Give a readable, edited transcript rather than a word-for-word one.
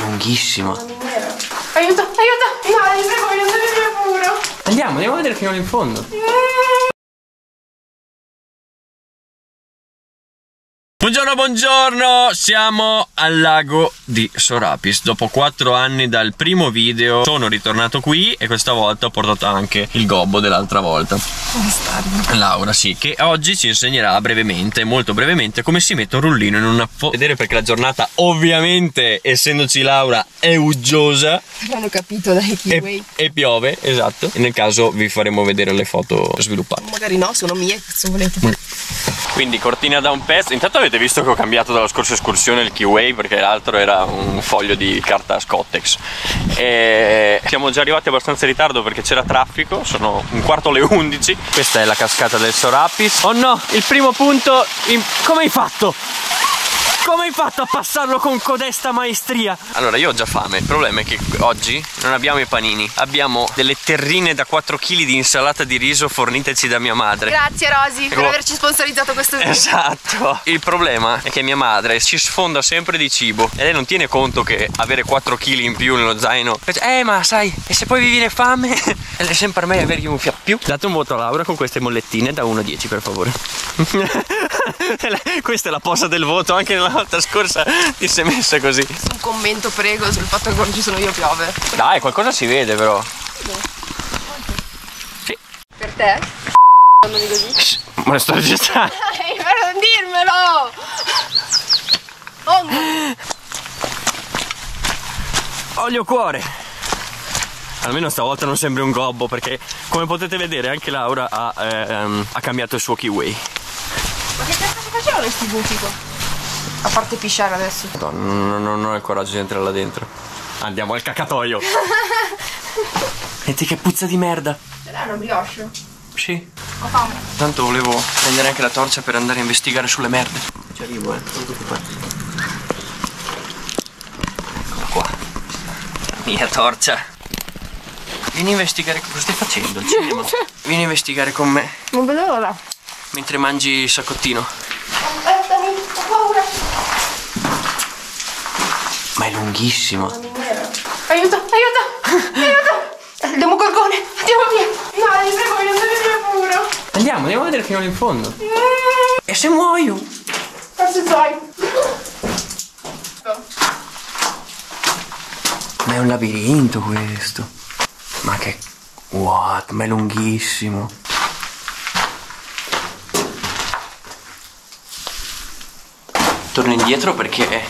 lunghissimo. Aiuto, aiuto! No, mi prego, voglio andare via puro. Andiamo a vedere fino in fondo. Buongiorno, siamo al lago di Sorapis. Dopo 4 anni dal primo video sono ritornato qui e questa volta ho portato anche il gobbo dell'altra volta. Laura, sì, che oggi ci insegnerà brevemente, molto brevemente, come si mette un rullino in una vedere, perché la giornata ovviamente, essendoci Laura, è uggiosa. L'hanno capito dai kiwi. E piove, esatto. E nel caso vi faremo vedere le foto sviluppate. Magari no, sono mie, se volete. Quindi cortina da un pezzo. Intanto avete visto che ho cambiato dalla scorsa escursione il Keyway, perché l'altro era un foglio di carta Scottex. E siamo già arrivati abbastanza in ritardo perché c'era traffico, sono 11:15. Questa è la cascata del Sorapis. Oh no, il primo punto. Come hai fatto? Come hai fatto a passarlo con codesta maestria? Allora, io ho già fame. Il problema è che oggi non abbiamo i panini. Abbiamo delle terrine da 4 kg di insalata di riso forniteci da mia madre. Grazie Rosy per averci sponsorizzato questo video. Esatto. Il problema è che mia madre ci sfonda sempre di cibo e lei non tiene conto che avere 4 kg in più nello zaino, ma sai, e se poi vi viene fame? È sempre a me avergli un più. Date un voto a Laura con queste mollettine da 1 a 10 per favore. Questa è la posa del voto. Anche nella volta scorsa ti sei messa così. Un commento prego sul fatto che quando ci sono io piove. Dai, qualcosa si vede però. Sì. Per te? Così? Ma lo sto registrando. Dai, per non dirmelo! Oh. Olio cuore. Almeno stavolta non sembri un gobbo, perché come potete vedere anche Laura ha cambiato il suo Keyway. Ma che cazzo si facevano questi buchi qua? A parte pisciare adesso. No, non ho il coraggio di entrare là dentro. Andiamo al cacatoio. Senti che puzza di merda. Ce l'hai una brioche? Sì. Ho fame. Tanto volevo prendere anche la torcia per andare a investigare sulle merde. Ci arrivo, non preoccupare. Eccola qua. La mia torcia. Vieni a investigare. Cosa stai facendo? Il cinema? Vieni a investigare con me. Non vedo l'ora. Mentre mangi il saccottino. Aspettami, ho paura. Ma è lunghissimo. Aiuto, aiuto, aiuto. Il demogorgone, andiamo via. No, vi prego, voglio andare via puro. Andiamo a vedere fino in fondo. E se muoio? Forse sai. Ma è un labirinto questo. Ma che... What? Ma è lunghissimo. Torno indietro perché